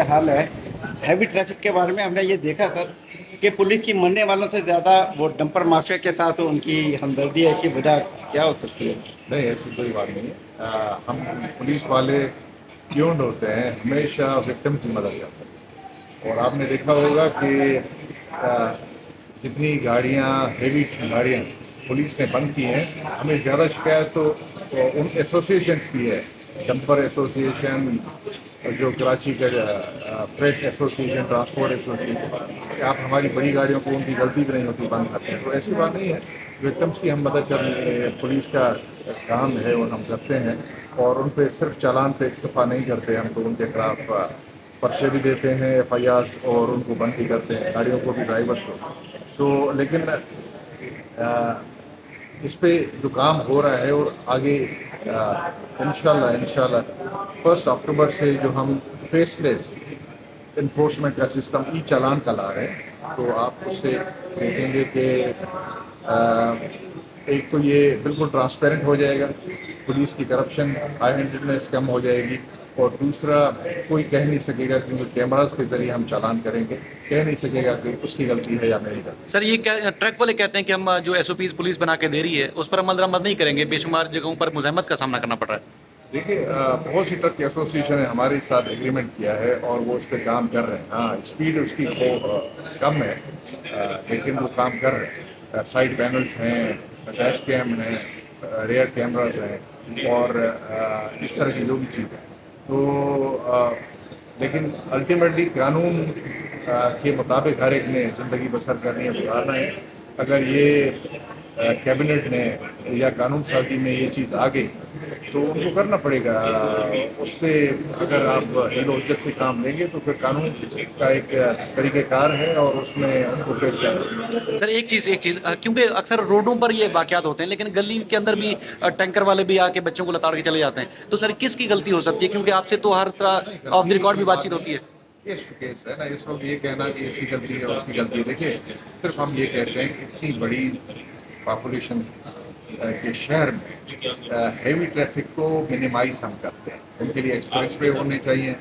हाल है। Heavy traffic के बारे में हमने ये देखा सर कि पुलिस की मरने वालों से ज़्यादा वो डंपर माफिया के साथ उनकी हमदर्दी है कि वजह क्या हो सकती है? नहीं, ऐसी कोई बात नहीं है। हम पुलिस वाले ट्यून्ड होते हैं, हमेशा विक्टिम की मदद करते हैं। और आपने देखा होगा कि जितनी गाड़ियाँ हेवी गाड़ियाँ पुलिस ने बंद की हैं, हमें ज़्यादा शिकायत तो उन एसोसिएशंस की है, डंपर एसोसिएशन, जो कराची का फ्रेट एसोसिएशन, ट्रांसपोर्ट एसोसिएशन, कि आप हमारी बड़ी गाड़ियों को उनकी गलती भी नहीं होती बंद करते हैं। तो ऐसी बात नहीं है, विक्टिम्स की हम मदद करने पुलिस का काम है और हम करते हैं। और उन पर सिर्फ चालान पे इक्तफा नहीं करते, हम तो उनके खिलाफ पर्चे भी देते हैं, FIR, और उनको बंद भी करते हैं, गाड़ियों को भी, ड्राइवर्स को। तो लेकिन इस पे जो काम हो रहा है और आगे इंशाल्लाह 1 अक्टूबर से जो हम फेसलेस इन्फोर्समेंट का सिस्टम चालान का ला रहे हैं, तो आप उससे देखेंगे कि एक तो ये बिल्कुल ट्रांसपेरेंट हो जाएगा, पुलिस की करप्शन, हाई हैंडेडनेस कम हो जाएगी। और दूसरा, कोई कह नहीं सकेगा, क्योंकि कैमरास के जरिए हम चालान करेंगे, कह नहीं सकेगा कि उसकी गलती है या मेरी गलती। सर ये क्या ट्रक वाले कहते हैं कि हम जो SOPs पुलिस बना के दे रही है उस पर अमल दरामद नहीं करेंगे, बेशुमार जगहों पर मुज़ाहमत का सामना करना पड़ रहा है। देखिए, बहुत सी ट्रक एसोसिएशन ने हमारे साथ एग्रीमेंट किया है और वो उस पर काम कर रहे हैं। हाँ, स्पीड उसकी कम है, लेकिन वो काम कर रहे हैं। साइड पैनल्स हैं, डैश कैम हैं, रेयर कैमराज हैं, और इस तरह की जो भी चीज़ है। तो लेकिन अल्टीमेटली कानून के मुताबिक हर एक ने ज़िंदगी बसर करनी है, गुजारना है। अगर ये कैबिनेट ने या कानून साजी में ये चीज़ आ गई तो उनको करना पड़ेगा। उससे अगर आप हिल-हुज्जत से काम लेंगे तो फिर कानून का एक तरीक़ेकार है और उसमें उनको फेस करना। सर एक चीज़ क्योंकि अक्सर रोडों पर ये वाक़यात होते हैं, लेकिन गली के अंदर भी टैंकर वाले भी आके बच्चों को लताड़ के चले जाते हैं। तो सर किसकी गलती हो सकती है, क्योंकि आपसे तो हर तरह ऑफ द रिकॉर्ड भी बातचीत होती है। केस टू केस है ना, इस वक्त ये कहना कि इसकी गलती है उसकी गलती है। देखिए, सिर्फ हम ये कहते हैं कि इतनी बड़ी पॉपुलेशन के शहर में हेवी ट्रैफिक को मिनिमाइज हम करते हैं। उनके लिए एक्सप्रेस वे होने चाहिए,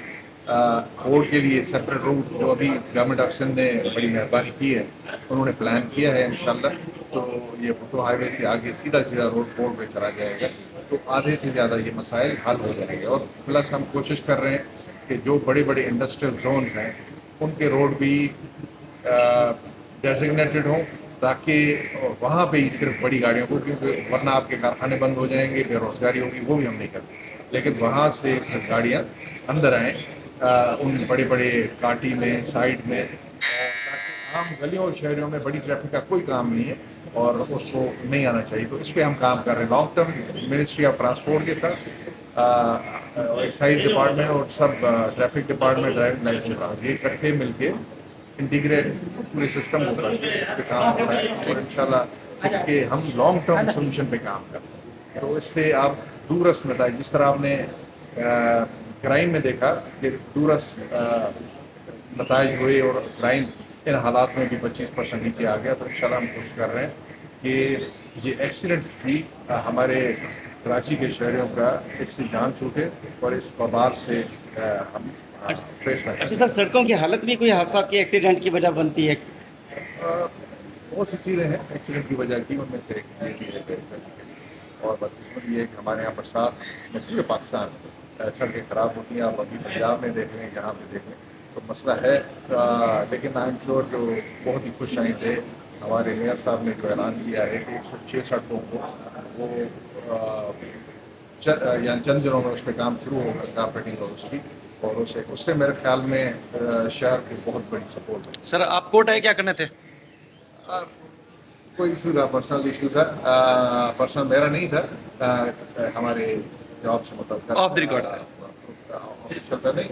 रोड के लिए सेपरेट रूट, जो अभी गवर्नमेंट ऑफिसर ने बड़ी मेहरबानी की है, उन्होंने प्लान किया है। इंशाल्लाह तो ये भुट्टो हाईवे से आगे सीधा रोड पे चला जाएगा, तो आधे से ज़्यादा ये मसाइल हल हो जाएंगे। और प्लस हम कोशिश कर रहे हैं कि जो बड़े बड़े इंडस्ट्रियल जोन हैं उनके रोड भी डेजिग्नेटेड हों, ताकि वहाँ पे ही सिर्फ बड़ी गाड़ियों को, क्योंकि वरना आपके कारखाने बंद हो जाएंगे, बेरोजगारी होगी, वो भी हम नहीं करते। लेकिन वहाँ से गाड़ियाँ अंदर आएँ उन बड़े बड़े काटी में, साइड में, ताकि आम गलियों और शहरों में बड़ी ट्रैफिक का कोई काम नहीं है और उसको नहीं आना चाहिए। तो इस पर हम काम कर रहे हैं long term, ministry of transport के साथ, एक्साइज डिपार्टमेंट और सब ट्रैफिक डिपार्टमेंट, ड्राइविंग लाइसेंस, ये इकट्ठे मिलके इंटीग्रेट पूरे सिस्टम को करके इस पे काम हो रहा है। और इंशाल्लाह इसके हम लॉन्ग टर्म सोल्यूशन पे काम कर रहे हैं। तो इससे आप दूरस्थ नतीजे, जिस तरह आपने क्राइम में देखा कि दूरस्थ नतीजे हुए और क्राइम इन हालात में भी 25% नीचे आ गया, तो इंशाल्लाह हम कोशिश कर रहे हैं कि ये एक्सीडेंट भी हमारे कराची के शहरों का इससे जान छूटे और इस बवाल से हम फेस अच्छा सर, सड़कों की हालत भी कोई हादसा की, एक्सीडेंट की वजह बनती है? बहुत सी चीज़ें हैं एक्सीडेंट की वजह की, उनमें से एक ये भी है बेसिकली। और बदकिस्मती ये है कि हमारे यहाँ बरसात में पूरे पाकिस्तान सड़कें ख़राब होती हैं। आप अभी पंजाब में देख लें, यहाँ पे देख लें, तो मसला है। लेकिन आई एम श्योर जो बहुत ही खुश आए थे, हमारे मेयर साहब ने जो ऐलान किया है कि 106 सड़कों को वो चंद दिनों में उस पर काम शुरू होगा, कारपेटिंग और उसकी, और उससे मेरे ख्याल में शहर को बहुत बड़ी सपोर्ट है। सर आप कोर्ट आए क्या करने थे? कोई इशू था, पर्सनल इशू था, पर्सनल मेरा नहीं था, हमारे जॉब से मतलब ऑफ द रिकॉर्ड था। ऑफिशियल था नहीं,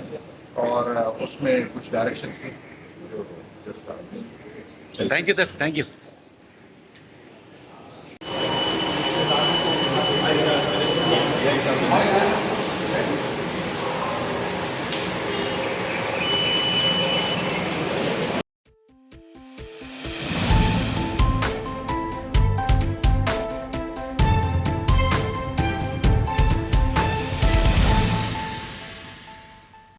और उसमें कुछ डायरेक्शन थी जो जिस तरह। Thank you sir, thank you.